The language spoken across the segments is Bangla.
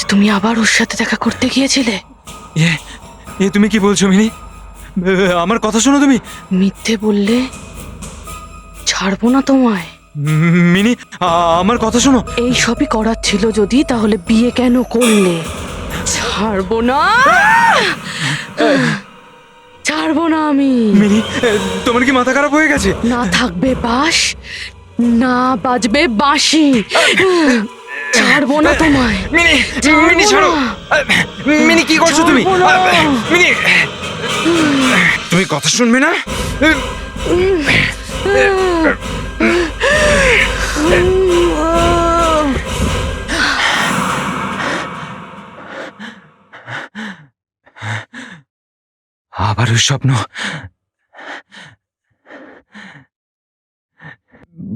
তুমি আবার ওর সাথে দেখা করতে গিয়েছিলে? তুমি কি বলছো মিনি? আমার কথা শোনো তুমি। মিথ্যে বললে ছাড়বো না তোমায়। মিনি, আমার কথা শোনো। এই সবই করার ছিল যদি, তাহলে বিয়ে কেন করলে? ছাড়বো না, ছাড়বো না আমি। মিনি, তোমার কি মাথা খারাপ হয়ে গেছে? না থাকবে বাঁশ, না বাজবে বাঁশি। ছাড়বো না তোমায়। মিনি, মিনি ছাড়ো। মিনি কি করছো তুমি? মিনি, তুমি কথা শুনবে না? আবার ওই স্বপ্ন।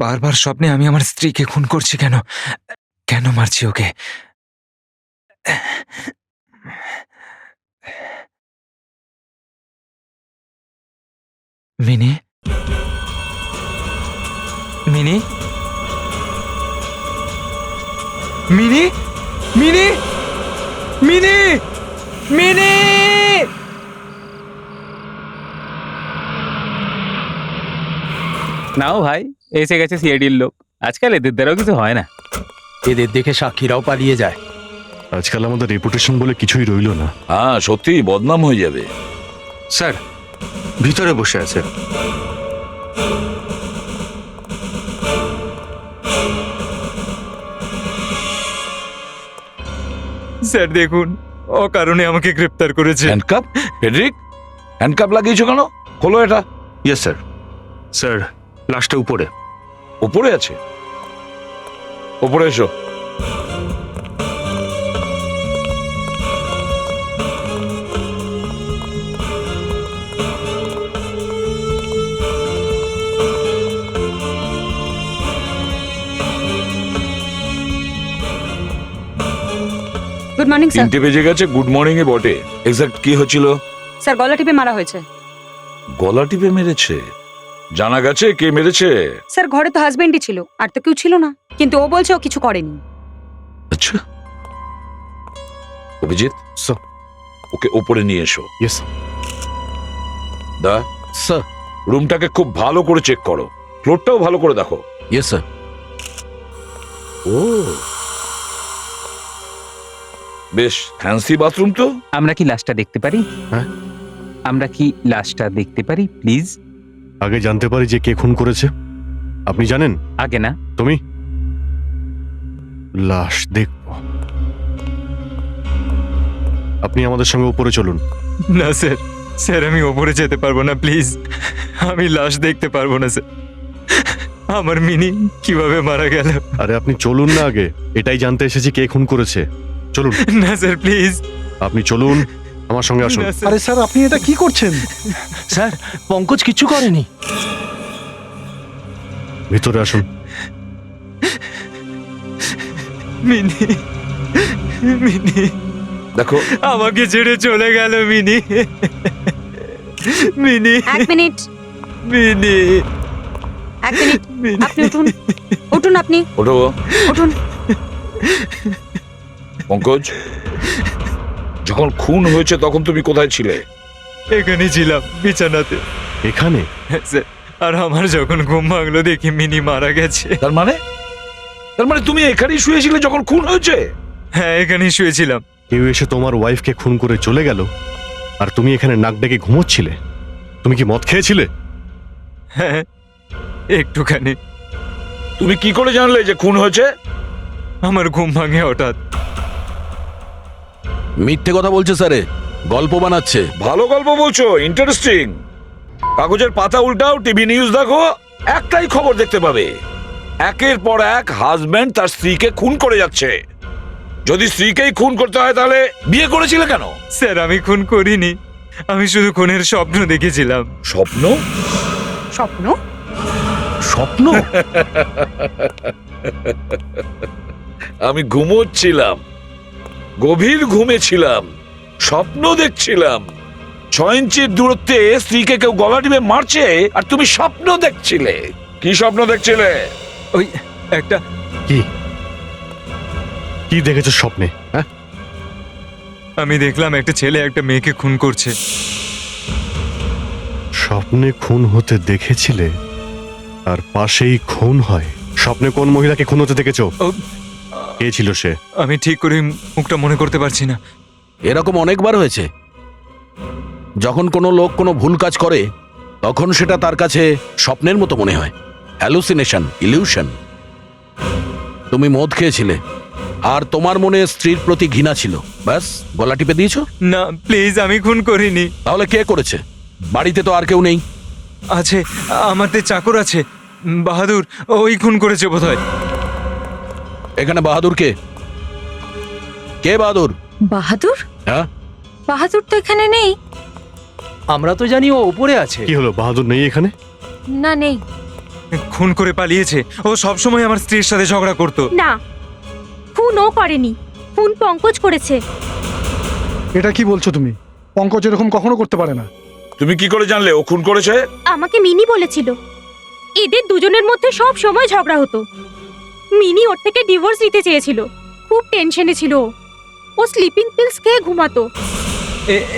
বারবার স্বপ্নে আমি আমার স্ত্রীকে খুন করছি। কেন কেন মারছি ওকে? মিনি, মিনি, মিনি, মিনি, মিনি, মিনি। নাও ভাই, এসে গেছে সিআইডির লোক। আজকাল এদের দ্বারাও কিছু হয় না। এদের দেখে সাক্ষীরাও পালিয়ে যায়। আজকাল আমাদের রেপুটেশন বলে কিছুই রইল না। হ্যাঁ, সত্যি বদনাম হয়ে যাবে। স্যার ভিতরে বসে আছে। স্যার দেখুন, অকারণে আমাকে গ্রেপ্তার করেছে। হ্যান্ডকাপ? ফেডরিক, হ্যান্ডকাপ লাগিয়েছো কেন? খোলো এটা। Yes sir. স্যার লাশটা উপরে। উপরে আছে? উপরে এসো। Good morning sir. 3টে বেজে গেছে। গুড মর্নিং এ বটে। এক্সাক্ট কি হচ্ছিল? স্যার গলা টিপে মারা হয়েছে। গলা টিপে মেরেছে? জানা গেছে কে মেরেছে? স্যার ঘরে তো হাজবেন্ডই ছিল, আর তো কেউ ছিল না, কিন্তু ও বলছে ও কিছু করেনি। আচ্ছা, অভিজিৎ স্যার। ওকে উপরে নিয়ে এসো। ইয়েস দা, স্যার। রুমটাকে খুব ভালো করে চেক করো, ফ্লোরটাও ভালো করে দেখো। Yes sir. ও, বেশ ফ্যান্সি বাথরুম তো। আমরা কি লাশটা দেখতে পারি? হ্যাঁ? আমরা কি লাশটা দেখতে পারি প্লিজ? আগে জানতে পারি যে কে খুন করেছে। আপনি জানেন? আগে না। তুমি? লাশ দেখব। আপনি আমাদের সঙ্গে উপরে চলুন। না স্যার, স্যার আমি ওপরে যেতে পারবো না, প্লিজ। আমি লাশ দেখতে পারবো না স্যার। আমার মিনি কিভাবে মারা গেল? আরে আপনি চলুন না, আগে এটাই জানতে এসেছি কে খুন করেছে। চলুন। না স্যার প্লিজ। আপনি চলুন, আমার সঙ্গে আসুন। না, স্যার। আরে স্যার, আপনি এটা কি করছেন? স্যার পঙ্কজ কিছু করেনি। ভিতরে আসুন। মিনি, মিনি দেখো, আমাকে ছেড়ে চলে গেল মিনি। মিনি, এক মিনিট, মিনি, এক মিনিট। মিনি। আপনি উঠুন, উঠুন, আপনি ওঠো। উঠুন। পঙ্কজ, যখন খুন হয়েছে তখন তুমি কোথায় ছিলে? এখানে ছিলাম, বিছানাতে। এখানে? স্যার, আর আমার যখন ঘুম ভাঙলো দেখি মিনি মারা গেছে। তার মানে তুমি এখানেই শুয়েছিলে যখন খুন হয়েছে? হ্যাঁ, এখানেই শুয়েছিলাম। কেউ এসে তোমার ওয়াইফকে খুন করে চলে গেল, আর তুমি এখানে নাক ডেকে ঘুমোচ্ছিলে। তুমি কি মদ খেয়েছিলে? হ্যাঁ, একটুখানি। তুমি কি করে জানলে যে খুন হয়েছে? আমার ঘুম ভাঙে হঠাৎ। মিথ্যে কথা বলছে স্যারে, গল্প বানাচ্ছে। ভালো গল্প বলছো, ইন্টারেস্টিং। কাগজের পাতা উল্টাও, টিভি নিউজ দেখো, একটাই খবর দেখতে পাবে, একের পর এক হাজবেন্ড তার স্ত্রীকে খুন করে যাচ্ছে। যদি স্ত্রীকেই খুন করতে হয় তাহলে বিয়ে করেছিলে কেন? স্যার আমি খুন করিনি, আমি শুধু খুনের স্বপ্ন দেখেছিলাম। স্বপ্ন? স্বপ্ন? স্বপ্ন? আমি ঘুমোচ্ছিলাম, গভীর ঘুমেছিলাম, স্বপ্ন দেখছিলাম। 6 ইঞ্চির দূরত্বে স্ত্রীকে কেউ গলা টিপে মারছে আর তুমি স্বপ্ন দেখছিলে। কি স্বপ্ন দেখছিলে? ওই একটা কি কি দেখেছো স্বপ্নে? হ্যাঁ, আমি দেখলাম একটা ছেলে একটা মেয়েকে খুন করছে। স্বপ্নে খুন হতে দেখেছিলে আর পাশেই খুন হয়? স্বপ্নে কোন মহিলাকে খুন হতে দেখেছো? ও, কে ছিল সে? আমি ঠিক করে মুখটা মনে করতে পারছি না। এরকম অনেকবার হয়েছে। যখন কোনো লোক কোনো ভুল কাজ করে তখন সেটা তার কাছে স্বপ্নের মতো মনে হয়, হ্যালুসিনেশন, ইলিউশন। তুমি মদ খেয়েছিলে আর তোমার মনে স্ত্রীর প্রতি ঘৃণা ছিল, ব্যাস গলা টিপে দিয়েছো। না প্লিজ, আমি খুন করিনি। তাহলে কে করেছে? বাড়িতে তো আর কেউ নেই। আছে, আমাদের চাকর আছে, বাহাদুর, ওই খুন করেছে বোধহয়। এখানে বাহাদুর কে? কে বাহাদুর? বাহাদুর? হ্যাঁ, বাহাদুর তো এখানে নেই। আমরা তো জানি ও উপরে আছে। কি হলো, বাহাদুর নেই এখানে? না, নেই। খুন করে পালিয়েছে। ও সবসময় আমার স্ত্রীর সাথে ঝগড়া করতো। না, খুন ও করেনি, খুন পঙ্কজ করেছে। এটা কি বলছো তুমি? পঙ্কজ এরকম কখনো করতে পারে না। তুমি কি করে জানলে ও খুন করেছে? আমাকে মিনি বলেছিল। এদের দুজনের মধ্যে সব সময় ঝগড়া হতো। মিনি ওর থেকে ডিভোর্স নিতে চেয়েছিল। খুব টেনশনে ছিল ও। ও স্লিপিং পিলস খেয়ে ঘুমাতো।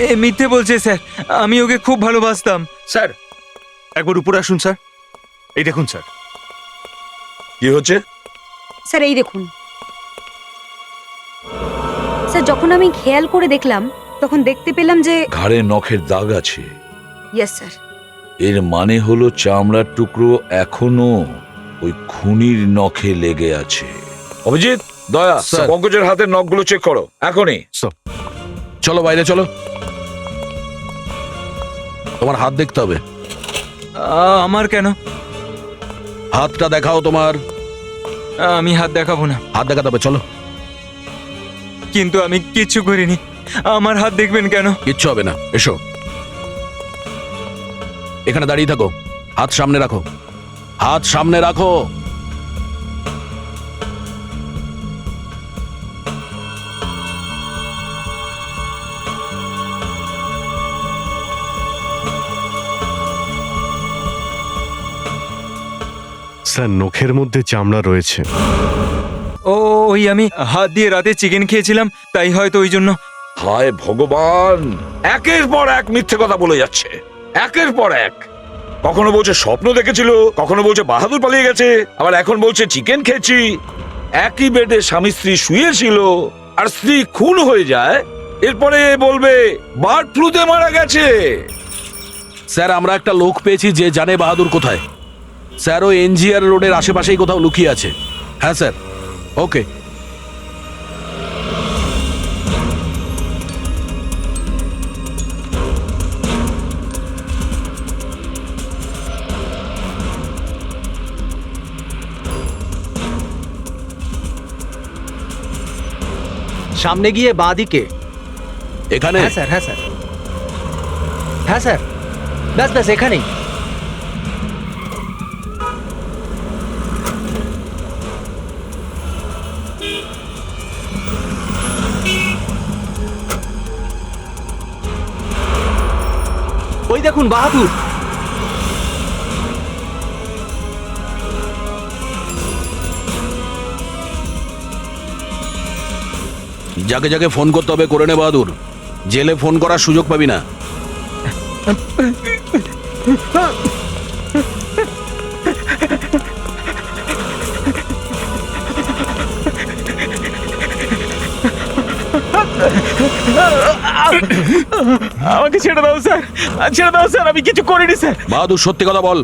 এ মিথ্যে বলছে স্যার, আমি ওকে খুব ভালোবাসতাম। স্যার একবার উপরে আসুন স্যার। এই দেখুন স্যার। কি হচ্ছে? স্যার এই দেখুন। স্যার যখন আমি খেয়াল করে দেখলাম তখন দেখতে পেলাম যে ঘাড়ে নখের দাগ আছে। Yes sir. এর মানে হলো চামড়ার টুকরো এখনো ওই খুনির নখে লেগে আছে। অভিজিৎ, দয়া, স্যার। পঙ্কজের হাতের নখগুলো চেক করো এখনই। চলো বাইরে চলো। তোমার হাত দেখতে হবে। আমার কেন? হাতটা দেখাও তোমার। আমি হাত দেখাবো না। হাত দেখাতে হবে, চলো। কিন্তু আমি কিচ্ছু করিনি, আমার হাত দেখবেন কেন? কিচ্ছু হবে না, এসো। এখানে দাঁড়িয়ে থাকো, হাত সামনে রাখো, হাত সামনে রাখো। স্যার, নখের মধ্যে চামড়া রয়েছে। ওই আমি হাত দিয়ে রাতে চিকেন খেয়েছিলাম, তাই হয়তো ওই জন্য। হায় ভগবান, একের পর এক মিথ্যে কথা বলে যাচ্ছে, একের পর এক। কখনো বলছে স্বপ্ন দেখেছিল, কখনো বলছে বাহাদুর পালিয়ে গেছে, আবার এখন বলছে চিকেন খেয়েছি। একই বেডে স্বামী স্ত্রী শুয়েছিল আর স্ত্রী খুন হয়ে যায়, এরপরে বলবে বার্ড ফ্লুতে মারা গেছে। স্যার, আমরা একটা লোক পেয়েছি যে জানে বাহাদুর কোথায়। স্যার, ও এনজিআর রোডের আশেপাশেই কোথাও লুকিয়ে আছে। হ্যাঁ স্যার, ওকে। সামনে গিয়ে বাঁ দিকে। এখানে? হ্যাঁ স্যার, হ্যাঁ স্যার, হ্যাঁ স্যার, ব্যাস ব্যাস এখানেই। ওই দেখুন বাহাদুর। যাকে যাকে ফোন করতে হবে করে নে বাহাদুর, জেলে ফোন করার সুযোগ পাবি না। আমাকে ছেড়ে দাও স্যার, ছেড়ে দাও স্যার, আমি কিছু করিনি স্যার। বাহাদুর, সত্যি কথা বল,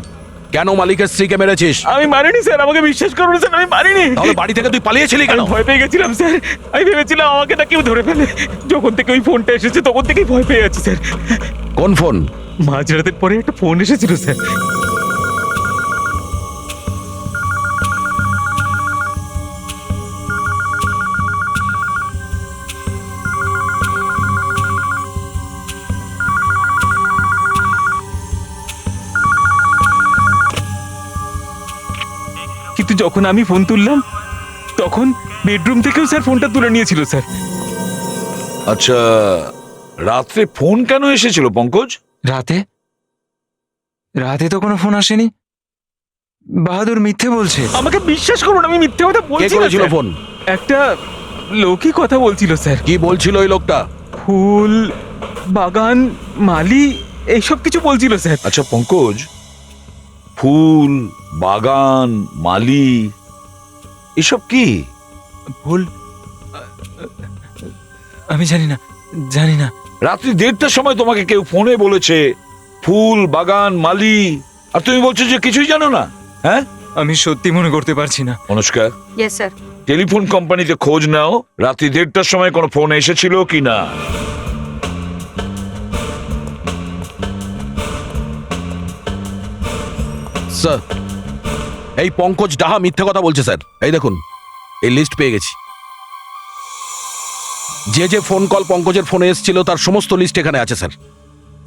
কেন মালিকের স্ত্রীকে মেরেছিস? আমি মারিনি স্যার, আমাকে বিশ্বাস করুন স্যার, আমি মারিনি। তাহলে বাড়ি থেকে তুই পালিয়েছিলি কেন? আমি ভয় পেয়ে গেছিলাম স্যার, আমি ভেবেছিলাম আমাকে না কেউ ধরে ফেলে। যখন থেকে ওই ফোনটা এসেছে তখন থেকেই ভয় পেয়ে যাচ্ছি স্যার। কোন ফোন? মাঝরাতের পরে একটা ফোন এসেছিল স্যার। কিন্তু যখন আমি ফোন তুললাম তখন বেডরুম থেকেও স্যার ফোনটা তুলে নিয়েছিল স্যার। আচ্ছা, রাত্রে ফোন কেন এসেছিল পঙ্কজ? রাতে? রাতে তো কোনো ফোন আসেনি। বাহাদুর মিথ্যে বলছে। আমাকে বিশ্বাস করুন, আমি মিথ্যে কথা কে বলছি না করেছিল স্যার। ফোন? একটা লোকই কথা বলছিল স্যার। কি বলছিল ওই লোকটা? ফুল বাগান মালি এইসব কিছু বলছিল স্যার। আচ্ছা পঙ্কজ, ফুল বাগান মালি এসব কি? ভুল আমি জানি না রাত্রি 1:30টার সময় তোমাকে কেউ ফোনে বলেছে ফুল বাগান মালি, আর তুমি বলছো যে কিছুই জানো না? হ্যাঁ আমি সত্যি মনে করতে পারছি না। Anushka, yes sir. টেলিফোন কোম্পানিতে খোঁজ নাও রাত্রি 1:30টার সময় কোনো ফোন এসেছিল কি না। স্যার, এই পঙ্কজ ডাহা মিথ্যে কথা বলছে স্যার। এই দেখুন, এই লিস্ট পেয়ে গেছি। যে যে ফোন কল পঙ্কজের ফোনে এসেছিল তার সমস্ত লিস্ট এখানে আছে স্যার।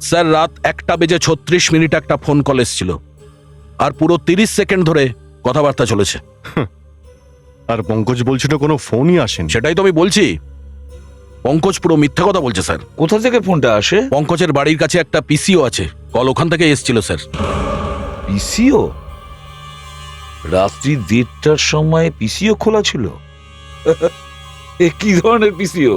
স্যার, রাত 1:36 একটা ফোন কল এসেছিল, আর পুরো 30 সেকেন্ড ধরে কথাবার্তা চলেছে। আর পঙ্কজ বলছিল কোনো ফোনই আসেনি। সেটাই তো আমি বলছি, পঙ্কজ পুরো মিথ্যে কথা বলছে স্যার। কোথা থেকে ফোনটা আসে? পঙ্কজের বাড়ির কাছে একটা পিসিও আছে, কল ওখান থেকে এসেছিল স্যার। পিসিও? রাত্রি 1:30টার সময় পিসিও খোলা ছিল? এ কি ধরনের পিসিও?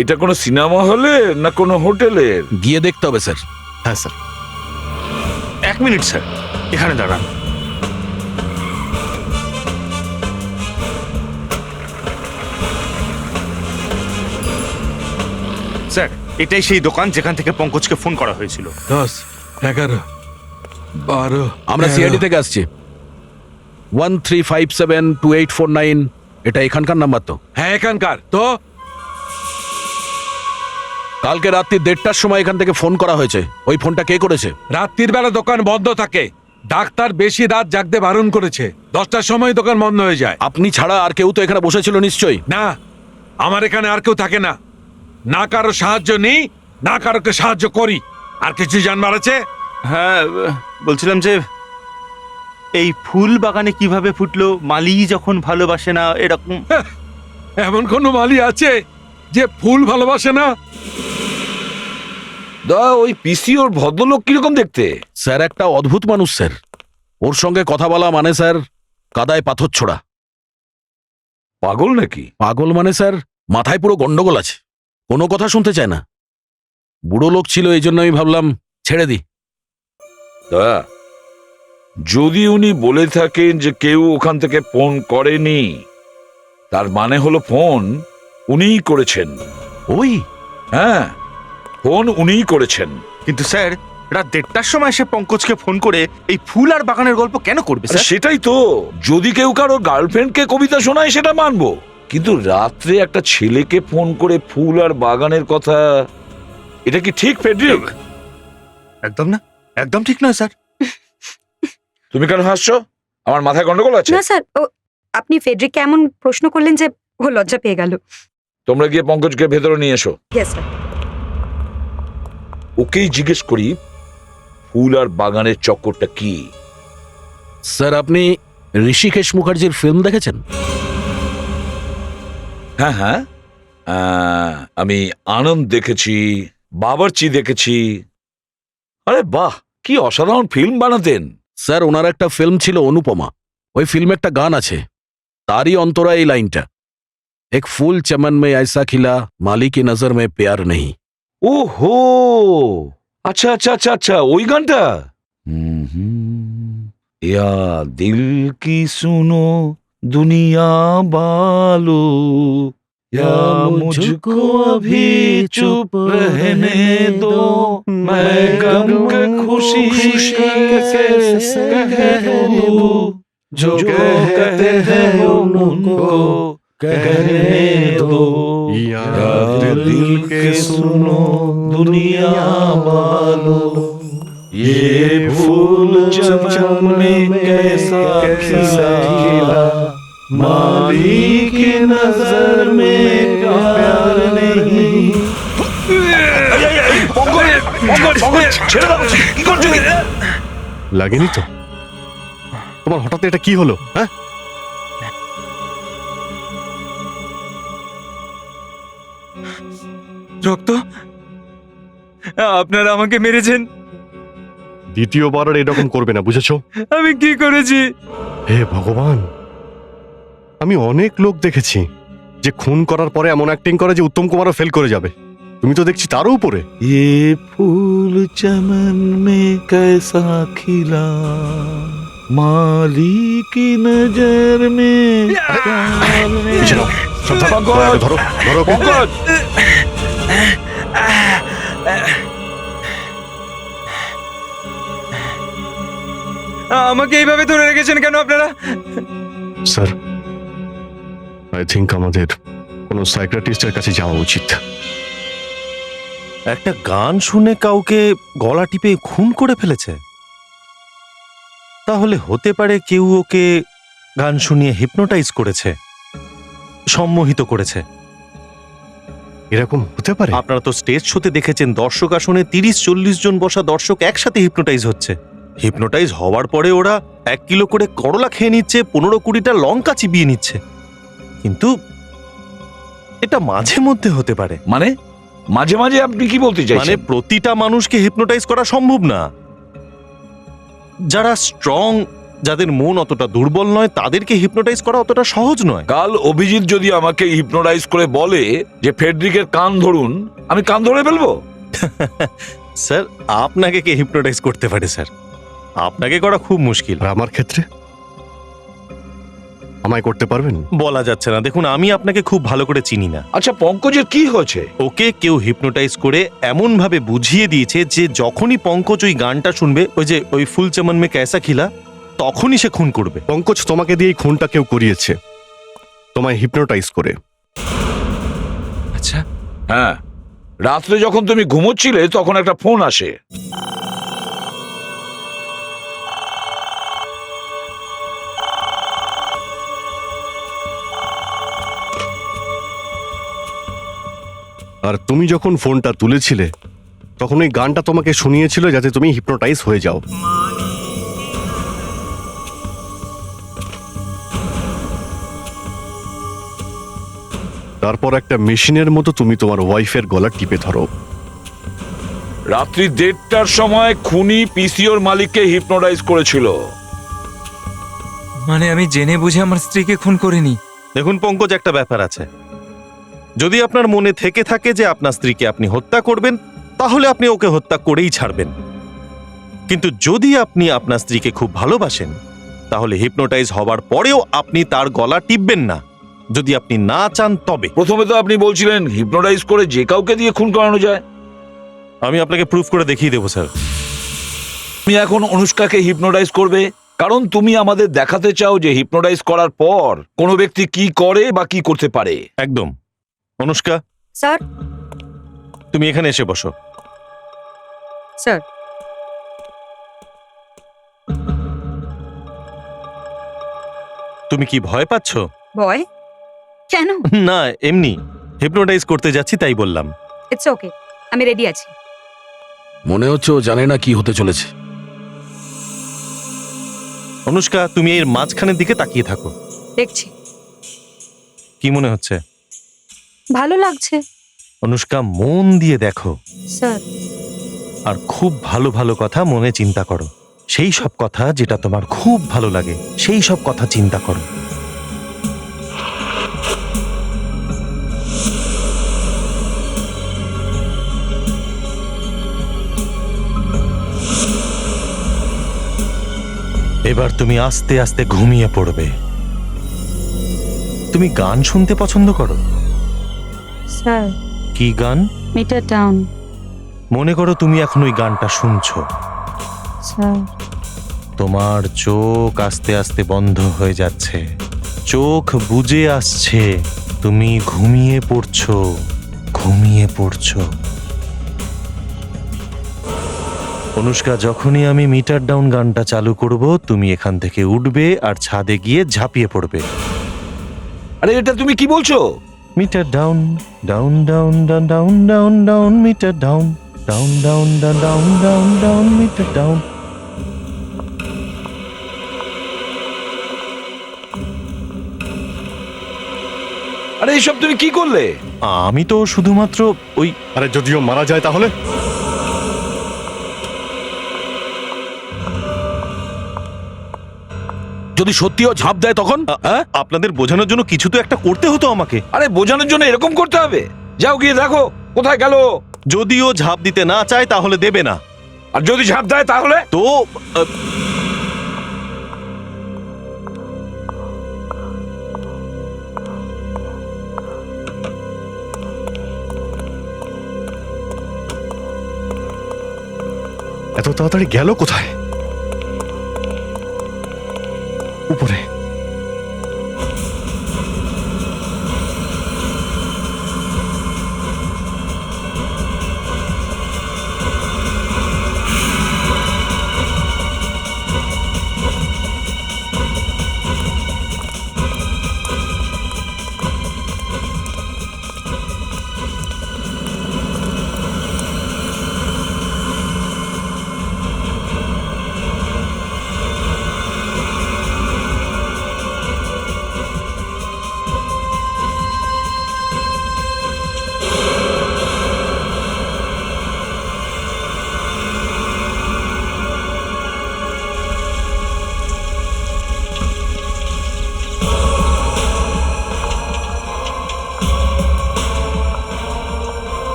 এটা কোনো সিনেমা হলে না কোনো হোটেলের? গিয়ে দেখতে হবে স্যার। হ্যাঁ স্যার। 1 মিনিট স্যার, এখানে দাঁড়ান। স্যার, এটাই সেই দোকান যেখান থেকে পঙ্কজকে ফোন করা হয়েছিল। 10, 11, 12। আমরা সিআইডি থেকে আসছি। 13572849, এটা এখানকার নাম্বার তো? হ্যাঁ এখানকার তো। কালকে রাত্রি 1:30টার সময় এখান থেকে ফোন করা হয়েছে। ওই ফোনটা কে করেছে? রাত্রির বেলা দোকান বন্ধ থাকে, ডাক্তার বেশি রাত জাগতে বারণ করেছে। 10টার সময় দোকান বন্ধ হয়ে যায়। আপনি ছাড়া আর কেউ তো এখানে বসেছিল নিশ্চয়ই? না, আমার এখানে আর কেউ থাকে না। না কারো সাহায্য নেই, না কারোকে সাহায্য করি। আর কিছু জানবার আছে? হ্যাঁ, বলছিলাম যে এই ফুল বাগানে কিভাবে ফুটলো? মালি যখন ভালোবাসে না, এরকম এমন কোনো মালি আছে যে ফুল ভালোবাসে না? ওই পিসি ওর ভদ্রলোক কিরকম দেখতে? স্যার, একটা অদ্ভুত মানুষ স্যার। ওর সঙ্গে কথা বলা মানে স্যার কাদায় পাথর ছোড়া। পাগল নাকি? পাগল মানে স্যার মাথায় পুরো গন্ডগোল আছে, কোনো কথা শুনতে চায় না। বুড়ো লোক ছিল, এই জন্য আমি ভাবলাম ছেড়ে দিই। যদি উনি বলে থাকেন যে কেউ ওখান থেকে ফোন করেনি, তার মানে হলো ফোন উনিই করেছেন। ওই? হ্যাঁ, ফোন উনিই করেছেন। কিন্তু স্যার, রাত 1:30টার সময় সে পঙ্কজকে ফোন করে এই ফুল আর বাগানের গল্প কেন করবে আরে স্যার? সেটাই তো। যদি কেউ কারো গার্লফ্রেন্ডকে কবিতা শোনায় সেটা মানবো, কিন্তু রাত্রে একটা ছেলেকে ফোন করে ফুল আর বাগানের কথা, এটা কি ঠিক ফেডরিক? একদম না, একদম ঠিক নয় স্যার। তুমি কেন হাসছো? আমার মাথায় গন্ডগোল আছে? না স্যার, আপনি ফেডরিককে এমন প্রশ্ন করলেন যে ও লজ্জা পেয়ে গেল। তোমরা গিয়ে পঙ্কজকে ভেতরে নিয়ে এসো। Yes sir. ওকেই জিজ্ঞেস করি ফুল আর বাগানের চক্করটা কি। স্যার, আপনি ঋষিকেশ মুখার্জির ফিল্ম দেখেছেন? হ্যাঁ হ্যাঁ, আমি আনন্দ দেখেছি, বাবরচি দেখেছি। আরে বাহ, কি অসাধারণ ফিল্ম বানাতেন। স্যার, ওনার একটা ফিল্ম ছিল অনুপমা। ওই ফিল্মে একটা গান আছে, তারই অন্তরা এই লাইনটা, এক ফুল চমন মে ऐसा खिला माली की नजर में प्यार नहीं। ও হো, আচ্ছা আচ্ছা আচ্ছা আচ্ছা, ওই গানটা। ইয়া দিল কি সুনো দুনিয়া বালো, या मुझको अभी चुप रहने दो, मैं गम के खुशी कैसे कह दूं, जो कहते हैं उनको कहने दो, या दिल के सुनो दुनिया वालों, ये फूल चमन में कैसा खिला, माली की नजर में प्यार नहीं। লাগেনি তো? তোমার হঠাৎ এটা কি হলো? হ্যাঁ, রক্ত? আপনারা আমাকে মেরেছেন। দ্বিতীয়বার আর এরকম করবে না, বুঝেছো? আমি কি করেছি? হে ভগবান, আমি অনেক লোক দেখেছি যে খুন করার পরে এমন অ্যাক্টিং করে যে উত্তম কুমারও ফেল করে যাবে। তুমি তো দেখছি তারও উপরে। ये फूल चमन में कैसा खिला माली की नजर में পিছে নাও, শ্রদ্ধা, পঙ্কজ! ধরো ধরো ওকে। পঙ্কজ আমাকে এইভাবে ধরে রেখেছেন কেন আপনারা? স্যার, আই থিঙ্ক আমাদের কোনো সাইকিয়াট্রিস্টের কাছে যাওয়া উচিত। একটা গান শুনে কাউকে গলা টিপে খুন করে ফেলেছে। তাহলে হতে পারে কেউ ওকে গান শুনিয়ে হিপনোটাইজ করেছে, সম্মোহিত করেছে। এরকম হতে পারে? আপনারা তো স্টেজ শোতে দেখেছেন, দর্শক আসনে 30-40 জন বসা দর্শক একসাথে হিপনোটাইজ হচ্ছে। হিপনোটাইজ হওয়ার পরে ওরা 1 কিলো করে করলা খেয়ে নিচ্ছে, 15-20টা লঙ্কা চিবিয়ে নিচ্ছে। কিন্তু এটা মাঝে মধ্যে হতে পারে। মানে মাঝে মাঝে আপনি কি বলতে মানে চাইছেন? প্রতিটা মানুষকে হিপনোটাইজ করা সম্ভব না। যারা স্ট্রং, যাদের মন অতটা দুর্বল নয়, তাদেরকে হিপনোটাইজ করা অতটা সহজ নয়। কাল অভিজিৎ যদি আমাকে হিপনোটাইজ করে বলে যে ফেডরিকের কান ধরুন, আমি কান ধরে ফেলবো? স্যার, আপনাকে কে হিপনোটাইজ করতে পারে স্যার? আপনাকে করা খুব মুশকিল। আর আমার ক্ষেত্রে আমায় করতে পারবেন? বলা যাচ্ছে না। দেখুন, আমি আপনাকে খুব ভালো করে চিনি না। আচ্ছা, পঙ্কজের কি হয়েছে? ওকে কেউ হিপনোটাইজ করে এমন ভাবে বুঝিয়ে দিয়েছে যে যখনই পঙ্কজ ওই গানটা শুনবে, ওই ফুল চমন মে ক্যাসা খিলা, তখনই সে খুন করবে। পঙ্কজ, তোমাকে দিয়ে এই খুনটা কেউ করিয়েছে, তোমায় হিপনোটাইজ করে। আচ্ছা, হ্যাঁ, রাত্রে যখন তুমি ঘুমোচ্ছিলে তখন একটা ফোন আসে। আর তুমি যখন ফোনটা তুলেছিলে তখন এই গানটা তোমাকে শুনিয়েছিল যাতে তুমি হিপনোটাইজ হয়ে যাও। তারপর একটা মেশিনের মতো তুমি তোমার ওয়াইফের গলা টিপে ধরো। রাত্রি 1:30টার সময় খুনি পিসিওর মালিককে হিপনোটাইজ করেছিল। মানে আমি জেনে বুঝে আমার স্ত্রীকে খুন করিনি। দেখুন পঙ্কজ, একটা ব্যাপার আছে। যদি আপনার মনে থেকে থাকে যে আপনার স্ত্রীকে আপনি হত্যা করবেন, তাহলে আপনি ওকে হত্যা করেই ছাড়বেন। কিন্তু যদি আপনি আপনার স্ত্রীকে খুব ভালোবাসেন, তাহলে হিপনোটাইজ হওয়ার পরেও আপনি তার গলা টিপবেন না, যদি আপনি না চান তবে। প্রথমে তো আপনি বলছিলেন হিপনোটাইজ করে যে কাউকে দিয়ে খুন করানো যায়। আমি আপনাকে প্রুফ করে দেখিয়ে দেবো স্যার। তুমি এখন অনুষ্কাকে হিপনোটাইজ করবে, কারণ তুমি আমাদের দেখাতে চাও যে হিপনোটাইজ করার পর কোনো ব্যক্তি কি করে বা কি করতে পারে। একদম। অনুষ্কা, স্যার। তুমি এখানে এসে বসো। স্যার। তুমি কি ভয় পাচ্ছ? ভয়? কেন? না, এমনি হিপনোটাইজ করতে যাচ্ছি তাই বললাম। ইটস ওকে, আমি রেডি আছি। মনে হচ্ছে ও জানে না কি হতে চলেছে। অনুষ্কা, তুমি এর মাঝখানের দিকে তাকিয়ে থাকো। দেখছি। কি মনে হচ্ছে? ভালো লাগছে। অনুষ্কা, মন দিয়ে দেখো স্যার। আর খুব ভালো ভালো কথা মনে চিন্তা করো। সেই সব কথা যেটা তোমার খুব ভালো লাগে, সেই সব কথা চিন্তা করো। এবার তুমি আস্তে আস্তে ঘুমিয়ে পড়বে। তুমি গান শুনতে পছন্দ করো? স্যার। কি গান? Meter down. মনে করো তুমি এখন ওই গানটা শুনছো। স্যার। তোমার চোখ আস্তে আস্তে বন্ধ হয়ে যাচ্ছে, চোখ বুজে আসছে, তুমি ঘুমিয়ে পড়ছো, ঘুমিয়ে পড়ছো। অনুষ্কা, যখনই আমি মিটার ডাউন গানটা চালু করব, তুমি এখান থেকে উঠবে আর ছাদে গিয়ে ঝাঁপিয়ে পড়বে। আরে এটা তুমি কি বলছো? Meter down, down down down down down down, meter down, down down down down down down, meter down. আরে এইসব তুমি কি করলে? আমি তো শুধুমাত্র ওই। আরে যদিও মারা যায় তাহলে? যদি সত্যিও ঝাঁপ দেয় তখন? হ্যাঁ, আপনাদের বোঝানোর জন্য কিছু তো একটা করতে হতো আমাকে। আরে বোঝানোর জন্য এরকম করতে হবে? যাও গিয়ে দেখো কোথায় গেল। যদিও ঝাঁপ দিতে না চায় তাহলে দেবে না। আর যদি ঝাঁপ দেয় তাহলে? তো এত তাড়াতাড়ি গেল কোথায়? উপরে।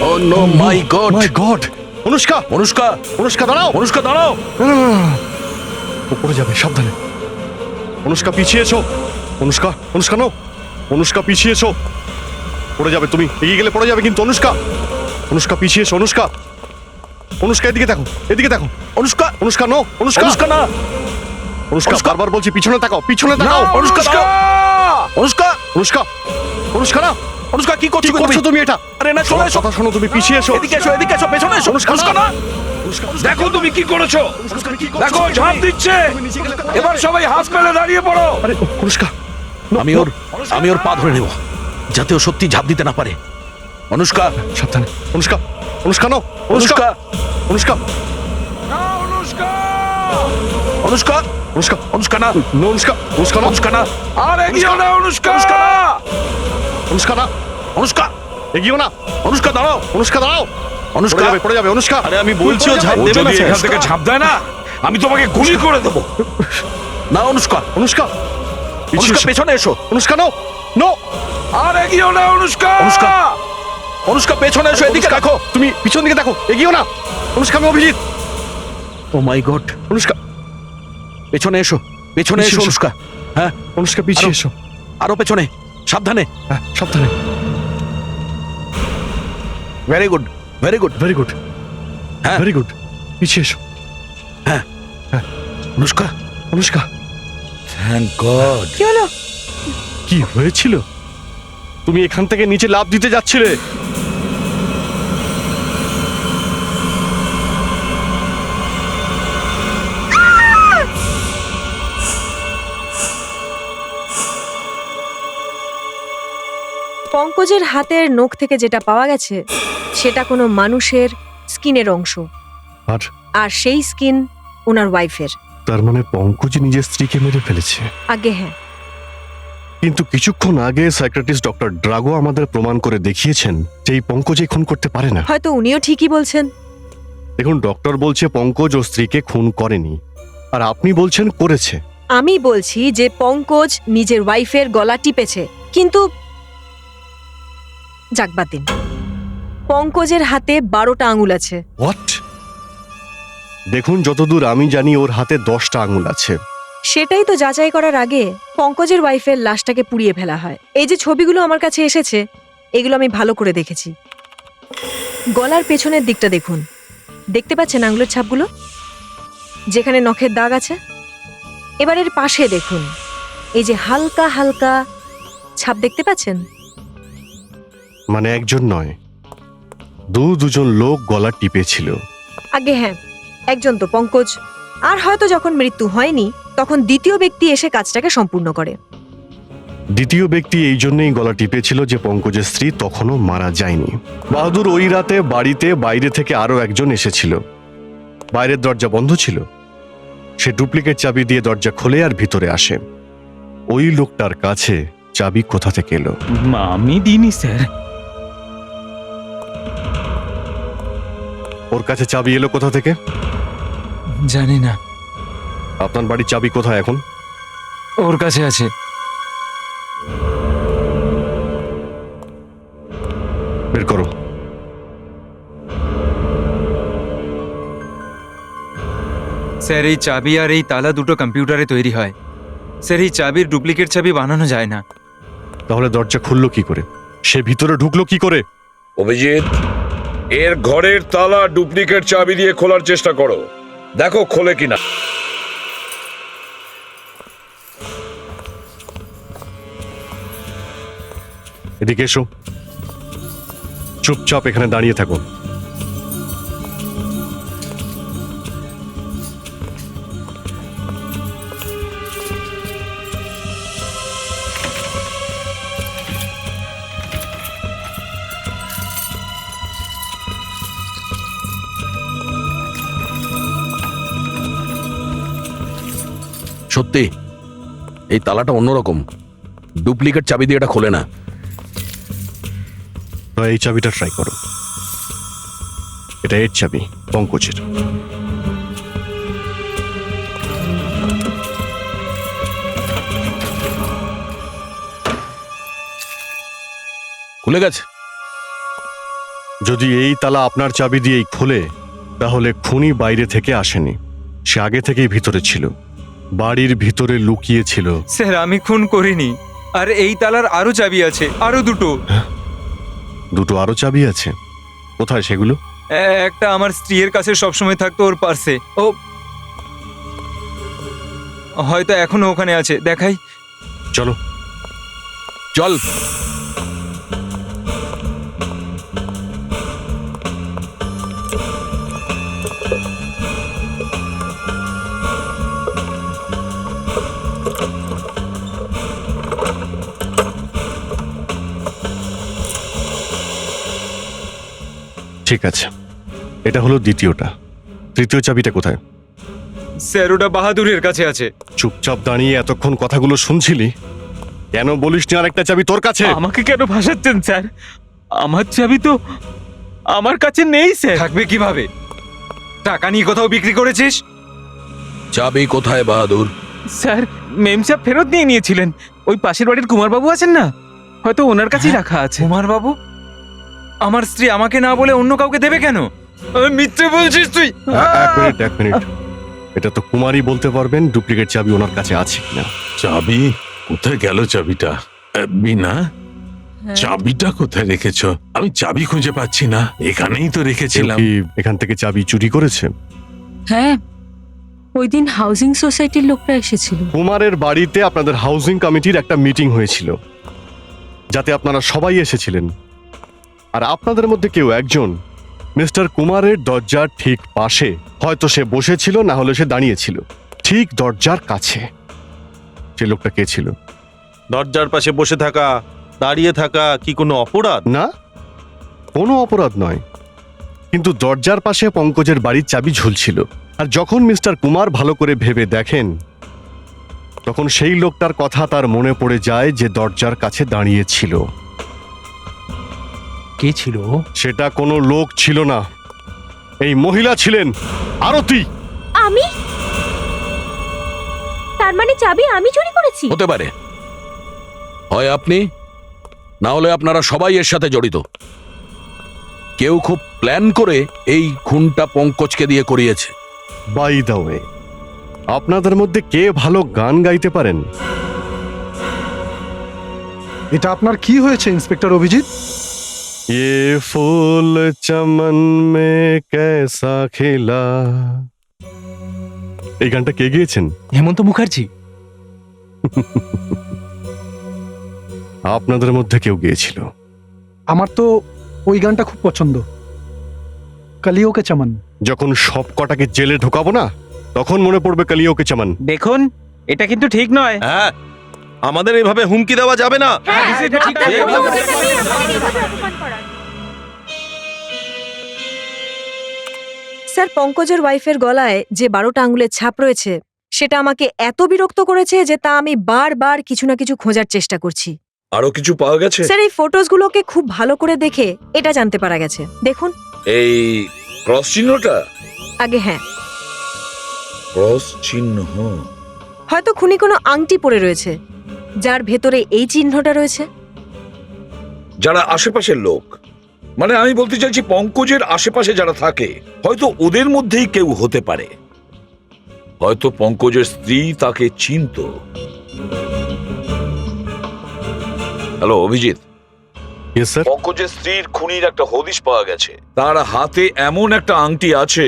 ও নো মাই গড, মাই গড! অনুষ্কা! অনুষ্কা, অনুষ্কা দাঁড়াও! অনুষ্কা দাঁড়াও। না, না, না, না। ও পড়ে যাবে, সাবধানে। অনুষ্কা পিছিয়ে এসো। অনুষ্কা, অনুষ্কা নো। অনুষ্কা পিছিয়ে এসো। পড়ে যাবে তুমি, এগিয়ে গেলে পড়ে যাবে কিন্তু। অনুষ্কা, অনুষ্কা পিছিয়ে এসো। অনুষ্কা, অনুষ্কা এদিকে দেখো, এদিকে দেখো। অনুষ্কা, অনুষ্কা নো। অনুষ্কা, অনুষ্কা না, অনুষ্কা অনুষ্কা। বারবার বলছি পিছনে তাকাও, পিছনে তাকাও। অনুষ্কা দাঁড়াও। অনুষ্কা, অনুষ্কা, অনুষ্কা না। অনুষ্কা কি কি করছো করছো তুমি এটা? আরে না, চলে আমার এসো, কথা শোনো, তুমি পিছিয়ে এসো। এদিকে এসো, এদিকে এসো, পেছনে এসো। অনুষ্কা, অনুষ্কা না, অনুষ্কা, দেখো তুমি কি করেছো। অনুষ্কা, কি করছো দেখো তুমি? ঝাঁপ দিচ্ছে। তুমি নিচে গেলে পড়ে এবার যাবে। সবাই হাত মেলে দাঁড়িয়ে পড়ো। আরে অনুষ্কা, আমি ওর পা ধরে নেব যাতে ও সত্যি ঝাঁপ দিতে না পারে। অনুষ্কা, সাবধানে। অনুষ্কা, অনুষ্কা নো। অনুষ্কা, অনুষ্কা, না, অনুষ্কা! অনুষ্কা, অনুষ্কা, অনুষ্কা না, নো। অনুষ্কা, অনুষ্কা নো। অনুষ্কা না, আর এগিয়েও না, অনুষ্কা! অনুষ্কা না। অনুষ্কা না, অনুষ্কা, এগিয়েও না। অনুষ্কা দাঁড়াও। অনুষ্কা দাঁড়াও। অনুষ্কা, পড়ে যাবে, পড়ে যাবে। অনুষ্কা, আরে আমি বলছি ও ঝাঁপ ও দেবে না যদি এখান স্যার। থেকে ঝাঁপ দেয় না, আমি তোমাকে গুলি করে দেবো। না অনুষ্কা, অনুষ্কা, পিছিয়ে অনুষ্কা এসো। পেছনে এসো। Anushka no, no. আর এগিয়েও না, অনুষ্কা! অনুষ্কা! অনুষ্কা পেছনে এসো, এদিকে অনুষ্কা, দেখো। তুমি পিছন দিকে দেখো, এগিয়েও না। অনুষ্কা, আমি অভিজিৎ। ও মাই গড, অনুষ্কা, পেছনে এসো, পেছনে পিছিয়ে এসো। এসো। অনুষ্কা, হ্যাঁ, অনুষ্কা পিছিয়ে এসো। আরো পেছনে, সাবধানে। হ্যাঁ, সাবধানে। Very good, very good. Very good, হ্যাঁ, ভেরি গুড। পিছিয়ে এসো। হ্যাঁ, হ্যাঁ। Anushka, Anushka, thank god. কি হলো? কি হয়েছিল? তুমি এখান থেকে নিচে লাফ দিতে যাচ্ছিলে। পঙ্কজের হাতের নখ থেকে যেটা পাওয়া গেছে সেটা কোনো মানুষের স্কিনের অংশ, আর আর সেই স্কিন ওনার ওয়াইফের। তার মানে পঙ্কজ নিজের স্ত্রীকে মেরে ফেলেছে। আগে হ্যাঁ, কিন্তু কিছুক্ষণ আগে সাইকিয়াট্রিস্ট ডক্টর ড্রাগো আমাদের প্রমাণ করে দেখিয়েছেন যে এই পঙ্কজই খুন করতে পারে না। হয়তো উনিও ঠিকই বলছেন। দেখুন, ডক্টর বলছে পঙ্কজ ও স্ত্রীকে খুন করেনি, আর আপনি বলছেন করেছে। আমি বলছি যে পঙ্কজ নিজের ওয়াইফের গলা টিপেছে, কিন্তু যাক বাদ দিন। পঙ্কজের হাতে 12টা আঙুল আছে। হোয়াট? দেখুন, যতদূর আমি জানি ওর হাতে 10টা আঙুল আছে। সেটাই তো যাচাই করার আগে পঙ্কজের ওয়াইফের লাশটাকে পুড়িয়ে ফেলা হয়। এই যে ছবিগুলো আমার কাছে এসেছে, এগুলো আমি ভালো করে দেখেছি। গলার পেছনের দিকটা দেখুন, দেখতে পাচ্ছেন আঙুলের ছাপগুলো, যেখানে নখের দাগ আছে? এবার এর পাশে দেখুন, এই যে হালকা হালকা ছাপ দেখতে পাচ্ছেন? মানে একজন নয়, দুজন লোক গলা টিপেছিল। আগে হ্যাঁ, একজন তো পঙ্কজ, আর হয়তো যখন মৃত্যু হয়নি তখন দ্বিতীয় ব্যক্তি এসে কাজটাকে সম্পূর্ণ করে। দ্বিতীয় ব্যক্তি এই জন্যই গলা টিপেছিল যে পঙ্কজের স্ত্রী তখনও মারা যায়নি। বাহাদুর ওই রাতে বাড়িতে বাইরে থেকে আরো একজন এসেছিল। বাইরের দরজা বন্ধ ছিল। সে ডুপ্লিকেট চাবি দিয়ে দরজা খোলে আর ভিতরে আসে। ওই লোকটার কাছে চাবি কোথা থেকে এলো? আমি দিইনি স্যার। ওর কাছে চাবি এলো কোথা থেকে? জানি না, আপনার বাড়ির চাবি কোথায় এখন? ওর কাছে আছে। বের করো। স্যার, এই চাবি আর এই তালা দুটো কম্পিউটারে তৈরি হয়। স্যার, এই চাবির ডুপ্লিকেট চাবি বানানো যায় না। তাহলে দরজা খুললো কি করে? সে ভিতরে ঢুকলো কি করে? অভিজিৎ, এর ঘরের তালা ডুপ্লিকেট চাবি দিয়ে খোলার চেষ্টা করো, দেখো খোলে কিনা। এদিকে এসো। চুপচাপ এখানে দাঁড়িয়ে থাকো। সত্যি এই তালাটা অন্যরকম, ডুপ্লিকেট চাবি দিয়ে এটা খোলে না। তো এই চাবিটা ট্রাই করো। এটা এর চাবি, পঙ্কজের। খুলে গেছে। যদি এই তালা আপনার চাবি দিয়েই খোলে, তাহলে খুনি বাইরে থেকে আসেনি, সে আগে থেকেই ভিতরে ছিল, বাড়ির ভিতরে লুকিয়ে ছিল। স্যার, আমি খুন করিনি। আর এই তালার আরো চাবি আছে, আরো দুটো। দুটো আরো চাবি আছে? কোথায় সেগুলো? একটা আমার স্ত্রীর কাছে সবসময় থাকতো, ওর পার্সে। ও হয়তো এখনো ওখানে আছে, দেখাই। চলো। চল। ঠিক আছে, এটা হলো দ্বিতীয়টা। তৃতীয় চাবিটা কোথায়? স্যার, ওটা বাহাদুরের কাছে আছে। চুপচাপ দাঁড়িয়ে এতক্ষণ কথাগুলো শুনছিলি, কেন বলিসনি আরেকটা চাবি তোর কাছে? আমাকে কেন ভাসাচ্ছেন স্যার? আমার চাবি তো আমার কাছে নেই স্যার। থাকবে কিভাবে? টাকা নিয়ে কোথাও বিক্রি করেছিস? চাবি কোথায় বাহাদুর? স্যার, মেম সাহেব ফেরত নিয়ে নিয়েছিলেন। ওই পাশের বাড়ির কুমারবাবু আছেন না, হয়তো ওনার কাছেই রাখা আছে। কুমার বাবু? আমার স্ত্রী আমাকে না বলে অন্য কাউকে দেবে কেন? মিথ্যে বলছিস তুই। এক মিনিট। এটা তো কুমারই বলতে পারবেন ডুপ্লিকেট চাবি ওনার কাছে আছে কিনা। চাবি কোথায় গেল? চাবিটা বিনা, চাবিটা কোথায় রেখেছো? আমি চাবি খুঁজে পাচ্ছি না। এখানেই তো রেখেছিলাম। কেউ কি এখান থেকে চাবি চুরি করেছে? হ্যাঁ, ওই দিন হাউজিং সোসাইটির লোকরা এসেছিল। কুমারের বাড়িতে আপনাদের হাউজিং কমিটির একটা মিটিং হয়েছিল, যাতে আপনারা সবাই এসেছিলেন। আর আপনাদের মধ্যে কেউ একজন মিস্টার কুমারের দরজার ঠিক পাশে, হয়তো সে বসেছিল, না হলে সে দাঁড়িয়েছিল, ঠিক দরজার কাছে। সে লোকটা কে ছিল? দরজার পাশে বসে থাকা, দাঁড়িয়ে থাকা কি কোনো অপরাধ? না, কোনো অপরাধ নয়। কিন্তু দরজার পাশে পঙ্কজের বাড়ির চাবি ঝুলছিল। আর যখন মিস্টার কুমার ভালো করে ভেবে দেখেন, তখন সেই লোকটার কথা তার মনে পড়ে যায় যে দরজার কাছে দাঁড়িয়ে ছিল। কে ছিল? সেটা কোনো লোক ছিল না, এই মহিলা ছিলেন, আরতি। আমি? তার মানে চাবি আমি চুরি করেছি? হতে পারে, হয় আপনি, না হলে আপনারা সবাই এর সাথে জড়িত। কেউ খুব প্ল্যান করে এই খুনটা পঙ্কজকে দিয়ে করিয়েছে। বাই দ্য ওয়ে, আপনাদের মধ্যে কে ভালো গান গাইতে পারেন? এটা আপনার কি হয়েছে ইন্সপেক্টর অভিজিৎ? ये फूल चमन में कैसा खिला। এই গানটা কে গেয়েছেন? হেমন্ত মুখার্জি। আপনাদের মধ্যে কেউ গেয়েছিল? আমার তো ওই গানটা খুব পছন্দ, কলিও কে চমন। যখন সব কটাকে জেলে ঢোকাবো না, তখন মনে পড়বে কলিও কে চমন। দেখুন, এটা কিন্তু ঠিক নয়। হ্যাঁ, আমাদের এভাবে হুমকি দেওয়া যাবে না। স্যার, পঙ্কজের ওয়াইফের গলায় যে 12টা আঙুলের ছাপ রয়েছে সেটা আমাকে এত বিরক্ত করেছে যে তা আমি বারবার কিছু না কিছু খোঁজার চেষ্টা করছি। আরো কিছু পাওয়া গেছে? স্যার, এই ফটোসগুলোকে খুব ভালো করে দেখে এটা জানতে পারা গেছে। দেখুন, এই ক্রস চিহ্নটা? আগে হ্যাঁ, ক্রস চিহ্ন। হয়তো খুনি কোনো আংটি পরে রয়েছে যার ভেতরে এই চিহ্নটা রয়েছে। যারা আশেপাশের লোক, মানে আমি বলতে চাইছি পঙ্কজের আশেপাশে যারা থাকে, হয়তো ওদের মধ্যেই কেউ হতে পারে। হয়তো পঙ্কজের স্ত্রী তাকে চিনত। হ্যালো অভিজিৎ। Yes sir. পঙ্কজের স্ত্রীর খুনির একটা হদিশ পাওয়া গেছে। তার হাতে এমন একটা আংটি আছে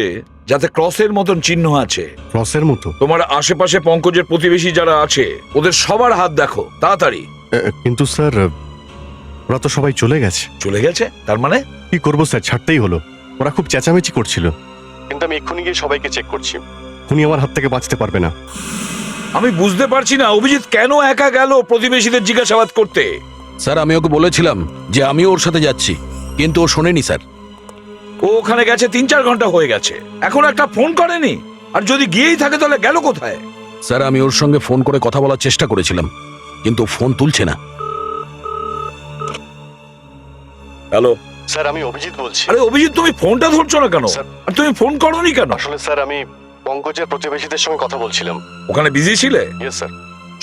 যাতে ক্রসের মতন চিহ্ন আছে। ক্রসের মতো? তোমার আশেপাশে পঙ্কজের প্রতিবেশী যারা আছে ওদের সবার হাত দেখো তাড়াতাড়ি। কিন্তু স্যার, ওরা তো সবাই চলে গেছে। চলে গেছে? তার মানে কি করবো স্যার, ছাড়তেই হলো। ওরা খুব চেঁচামেচি করছিল, কিন্তু আমি এক্ষুনি গিয়ে সবাইকে চেক করছি। খুনি আমার হাত থেকে বাঁচতে পারবে না। আমি বুঝতে পারছি না অভিজিৎ কেন একা গেল প্রতিবেশীদের জিজ্ঞাসাবাদ করতে। স্যার, আমি ওকে বলেছিলাম যে আমিও ওর সাথে যাচ্ছি, কিন্তু ও শোনেনি স্যার। ও ওখানে গেছে 3-4 ঘন্টা হয়ে গেছে, এখন একটা ফোন করেনি। আর যদি গিয়েই থাকে তাহলে গেল কোথায়? স্যার, আমি ওর সঙ্গে ফোন করে কথা বলার চেষ্টা করেছিলাম, কিন্তু ফোন তুলছে না। হ্যালো স্যার, আমি অভিজিৎ বলছি। আরে অভিজিৎ, তুমি ফোনটা ধরছো না কেন? আর তুমি ফোন করোনি কেন? আসলে স্যার, আমি পঙ্কজের প্রতিবেশীদের সঙ্গে কথা বলছিলাম। ওখানে বিজি ছিলে? Yes sir.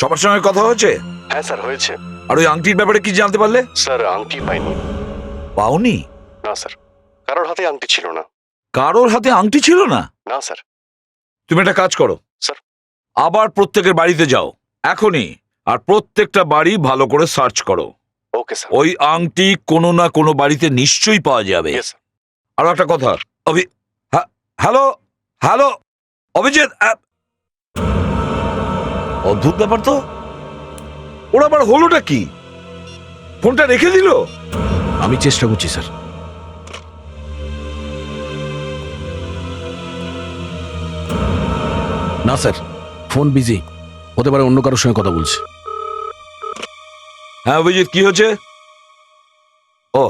সবার সঙ্গে কথা হয়েছে? হ্যাঁ স্যার, হয়েছে। আর ওই আংটির ব্যাপারে কি জানতে পারলে? স্যার, আংটি পাইনি। পাওনি? না স্যার, কারোর হাতে আংটি ছিল না। কারোর হাতে আংটি ছিল না? না স্যার। তুমি একটা কাজ করো স্যার। আবার প্রত্যেকের বাড়িতে যাও এখনই, আর প্রত্যেকটা বাড়ি ভালো করে সার্চ করো। Okay sir. ওই আংটি কোনো না কোনো বাড়িতে নিশ্চয়ই পাওয়া যাবে। Yes sir. আর একটা কথা, হ্যালো হ্যালো অভিজিৎ, অদ্ভুত ব্যাপার তো। ওরা আবার হলোটা কি? ফোনটা রেখে দিল? আমি চেষ্টা করছি স্যার। না স্যার, ফোন বিজি হতে পারে, অন্য কারোর সঙ্গে কথা বলছে। হ্যাঁ অভিজিৎ, কি হচ্ছে? ও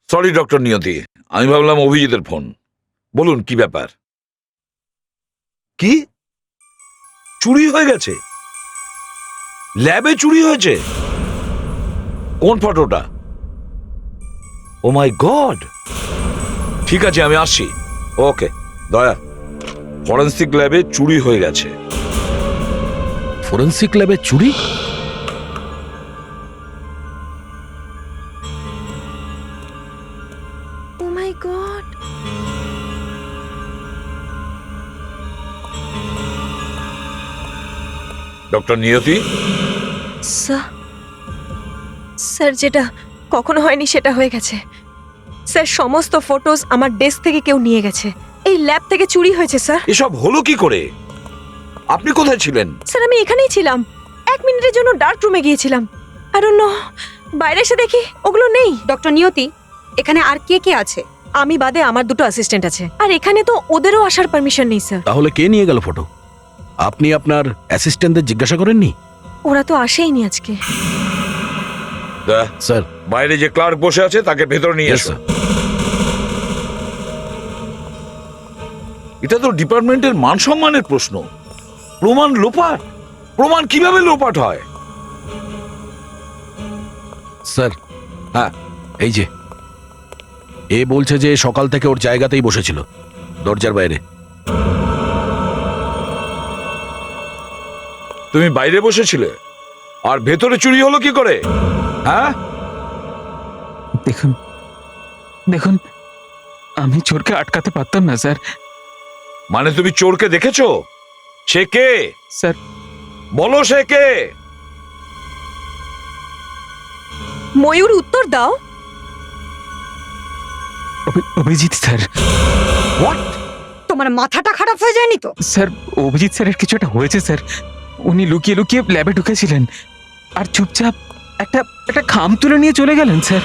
সরি ডক্টর নিয়তি, আমি ভাবলাম অভিজিতের ফোন। বলুন কি ব্যাপার? কি চুরি হয়ে গেছে? ল্যাবে চুরি হয়েছে? কোন ফটোটা? ও মাই গড! ঠিক আছে, আমি আসছি। ওকে দয়া, ফরেন্সিক ল্যাবে চুরি হয়ে গেছে। ফরেন্সিক ল্যাবে চুরি? ও মাই গড! ডক্টর নিয়তি, স্যার, যেটা কখনো হয়নি সেটা হয়ে গেছে। স্যার, সমস্ত ফটোস আমার ডেস্ক থেকে কেউ নিয়ে গেছে। এই ল্যাব থেকে চুরি হয়েছে স্যার। এসব হলো কি করে? আপনি কোথায় ছিলেন? স্যার, আমি এখানেই ছিলাম। 1 মিনিটের জন্য ডার্ক রুমে গিয়েছিলাম। আই ডোন্ট নো, বাইরে এসে দেখি ওগুলো নেই। ডক্টর নিয়তি, এখানে আর কে কে আছে? আমি বাদে আমার 2টো অ্যাসিস্ট্যান্ট আছে, আর এখানে তো ওদেরও আসার পারমিশন নেই স্যার। তাহলে কে নিয়ে গেল ফটো? আপনি আপনার অ্যাসিস্ট্যান্টদের জিজ্ঞাসা করেননি? ওরা তো আসেইনি আজকে। স্যার, বাইরে যে ক্লার্ক বসে আছে তাকে ভেতরে নিয়ে Yes, এসো। sir. এটা তো ডিপার্টমেন্টের মান সম্মানের প্রশ্ন। প্রমাণ লোপাট? প্রমাণ কিভাবে লোপাট হয়? স্যার, হ্যাঁ এই যে এ বলছে যে সকাল থেকে ওর জায়গাতেই বসেছিল, দরজার বাইরে। তুমি বাইরে বসেছিলে, আর ভেতরে চুরি হলো কি করে? হ্যাঁ দেখুন দেখুন, আমি চোরকে আটকাতে পারতাম না স্যার। মানে তুমি চোরকে দেখেছো? সে কে স্যার? বলো সে কে? ময়ূর, উত্তর দাও। অভিজিৎ স্যার। হোয়াট? তোমার মাথাটা খারাপ হয়ে যায়নি তো? স্যার, অভিজিৎ স্যারের কিছু একটা হয়েছে স্যার। উনি লুকিয়ে লুকিয়ে ল্যাবে ঢুকেছিলেন আর চুপচাপ একটা খাম তুলে নিয়ে চলে গেলেন স্যার।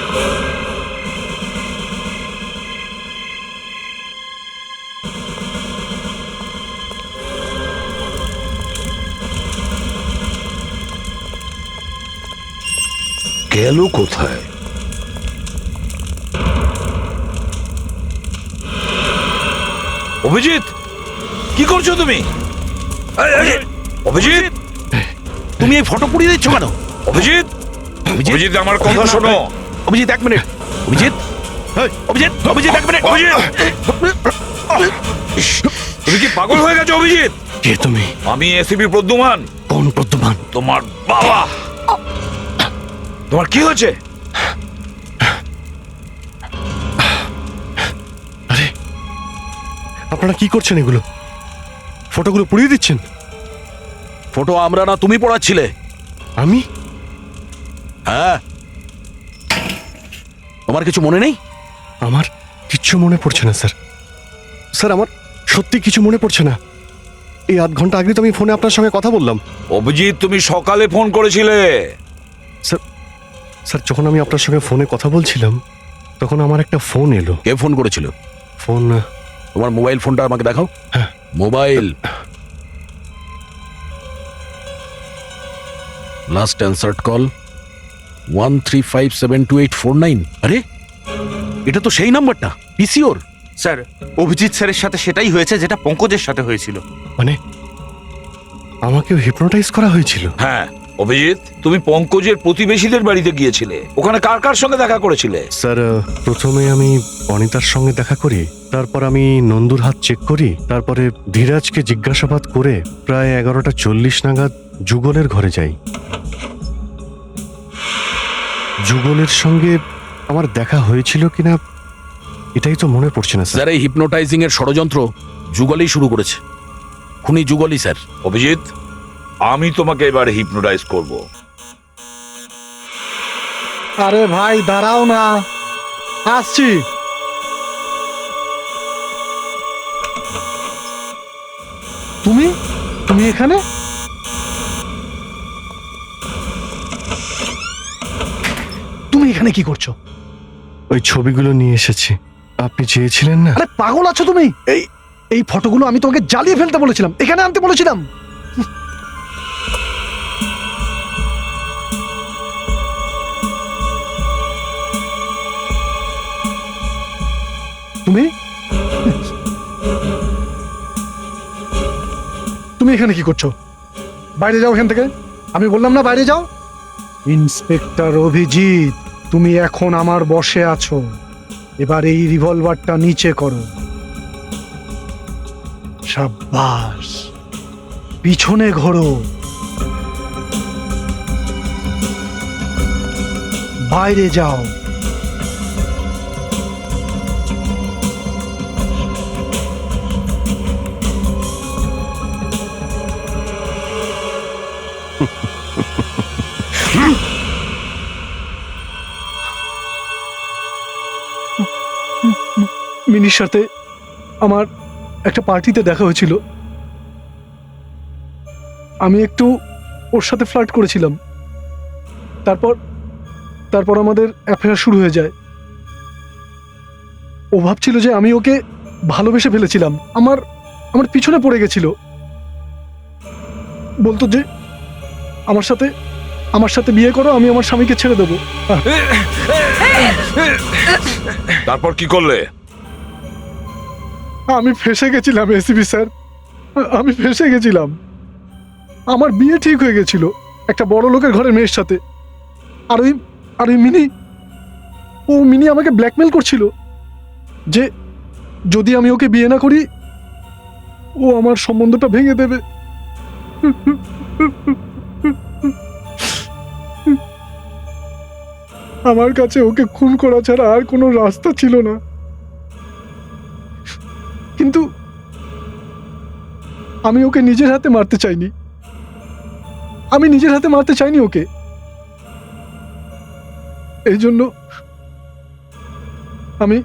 গেল কোথায়? অভিজিৎ, কি করছো তুমি? অভিজিৎ, তুমি এই ফটো পুড়িয়ে দিচ্ছ কেন? অভিজিৎ, অভিজিৎ, আমার কথা শোনো। অভিজিৎ, এক মিনিট। অভিজিৎ, অভিজিৎ, অভিজিৎ, এক মিনিট। অভিজিৎ, তুমি কি পাগল হয়ে গেছো অভিজিৎ? কে তুমি? আমি এসিপি প্রদ্যুমান। কোন প্রদ্যুমান? তোমার বাবা। তোমার কি হয়েছে? আরে আপনারা কি করছেন? এগুলো ফটোগুলো পুড়িয়ে দিচ্ছেন? ফটো আমরা না, তুমি পড়াচ্ছিলে। আমি? হ্যাঁ। তোমার কিছু মনে নেই? আমার কিচ্ছু মনে পড়ছে না স্যার। স্যার, আমার সত্যি কিছু মনে পড়ছে না। এই আধ ঘন্টা আগে তো আমি ফোনে আপনার সঙ্গে কথা বললাম। অভিজিৎ, তুমি সকালে ফোন করেছিলে। স্যার, যখন আমি আপনার সঙ্গে ফোনে কথা বলছিলাম তখন আমার একটা ফোন এলো। কে ফোন করেছিল? ফোন? তোমার মোবাইল ফোনটা আমাকে দেখাও। হ্যাঁ। মোবাইল। Last answered call 13572849। আরে, এটা তো সেই নাম্বারটা। পিসিওর। স্যার, অভিজিৎ স্যারের সাথে সেটাই হয়েছে যেটা পঙ্কজের সাথে হয়েছিল। মানে আমাকেও হিপনোটাইজ করা হয়েছিল? হ্যাঁ অভিজিৎ, তুমি পঙ্কজের প্রতিবেশীদের বাড়িতে গিয়েছিলে। ওখানে কার কার সঙ্গে দেখা করেছিলে? স্যার, প্রথমে আমি অনিতার সঙ্গে দেখা করি, তারপর আমি নন্দুর হাত চেক করি, তারপরে ধীরাজকে জিজ্ঞাসাবাদ করে প্রায় 11:40 নাগাদ যুগলের ঘরে যাই। যুগলের সঙ্গে আমার দেখা হয়েছিল কিনা এটাই তো মনে পড়ছে না স্যার। স্যার, এই হিপনোটাইজিং এর ষড়যন্ত্র যুগলই শুরু করেছে। খুনি যুগলই স্যার। অভিজিৎ, আমি তোমাকে এবারে হিপনোটাইজ করব। আরে ভাই দাঁড়াও না, আসছি। তুমি তুমি এখানে? তুমি এখানে কি করছো? ওই ছবিগুলো নিয়ে এসেছি, আপনি চেয়েছিলেন না? আরে পাগল আছো তুমি? এই ফটোগুলো আমি তোমাকে জ্বালিয়ে ফেলতে বলেছিলাম, এখানে আনতে বলেছিলাম। তুমি তুমি এখানে কি করছো? বাইরে যাও এখান থেকে। আমি বললাম না বাইরে যাও। ইন্সপেক্টর অভিজিৎ, তুমি এখন আমার বশে আছো। এবার এই রিভলভারটা নিচে করো। সাব্বাস, পিছনে ঘোরো। বাইরে যাও। মিনির সাথে আমার একটা পার্টিতে দেখা হয়েছিল। আমি একটু ওর সাথে ফ্লার্ট করেছিলাম। তারপর আমাদের অ্যাফেয়ার শুরু হয়ে যায়। ও ভাবছিল যে আমি ওকে ভালোবেসে ফেলেছিলাম। আমার পিছনে পড়ে গেছিল। বলতো যে আমার সাথে বিয়ে করো, আমি আমার স্বামীকে ছেড়ে দেবো। তারপর কি করলে? আমি ফেঁসে গেছিলাম এসিপি স্যার, আমি ফেঁসে গেছিলাম। আমার বিয়ে ঠিক হয়ে গেছিল একটা বড় লোকের ঘরের মেয়ের সাথে। আর ওই মিনি আমাকে ব্ল্যাকমেল করছিল যে যদি আমি ওকে বিয়ে না করি ও আমার সম্বন্ধটা ভেঙে দেবে। আমার কাছে ওকে খুন করা ছাড়া আর কোনো রাস্তা ছিল না। কিন্তু আমি ওকে নিজের হাতে মারতে চাইনি। আমি নিজের হাতে মারতে চাইনি ওকে। এই জন্য আমি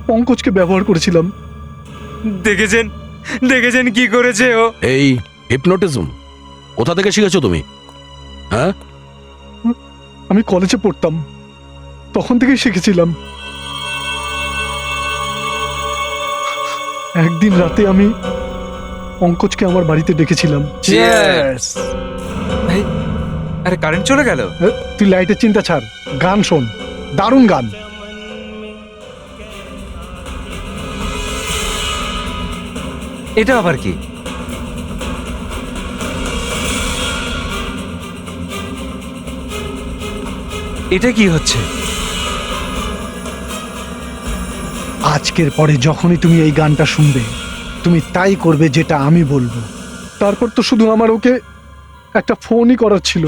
পঙ্কজকে ব্যবহার করেছিলাম। দেখেছেন কি করেছে ও? এই হিপনোটিজম কোথা থেকে শিখেছো তুমি? হ্যাঁ, আমি কলেজে পড়তাম, তখন থেকেই শিখেছিলাম। একদিন রাতে আমি পঙ্কজকে আমার বাড়িতে ডেকেছিলাম। আরে কারেন্ট চলে গেল। তুই লাইটের চিন্তা ছাড়, গান শোন, দারুণ গান। এটা আবার কি? এটা কি হচ্ছে? আজকের পরে যখনই তুমি এই গানটা শুনবে, তুমি তাই করবে যেটা আমি বলবো। তারপর তো শুধু আমার ওকে একটা ফোনই করার ছিল।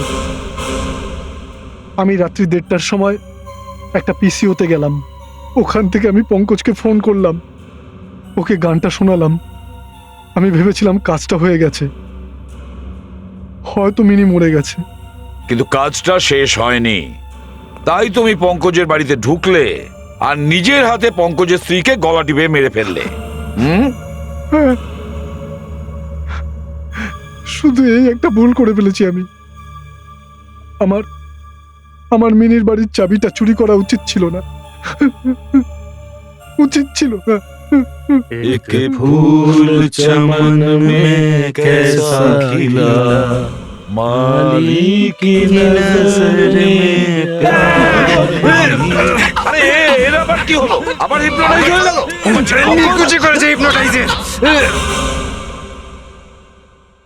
আমি রাত্রি 1:30টার সময় একটা পিসিওতে গেলাম, ওখান থেকে আমি পঙ্কজকে ফোন করলাম, ওকে গানটা শোনালাম। আমি ভেবেছিলাম কাজটা হয়ে গেছে, হয়তো মিনি মরে গেছে। কিন্তু কাজটা শেষ হয়নি, তাই তুমি পঙ্কজের বাড়িতে ঢুকলে আর নিজের হাতে পঙ্কজের স্ত্রীকে গলা টিপে মেরে ফেললে। হ্যাঁ, শুধু এই একটা ভুল করে ফেলেছি আমি। আমার মিনির বাড়ির চাবিটা চুরি করা উচিত ছিল না, উচিত ছিল না। এক ফুল চমন মে कैसा खिला माली की नजर में प्यार। আরে এর আবার কি হলো? আবার হিপনোটাইজ হয়ে গেল? নিকুচি করেছে হিপনোটাইজে।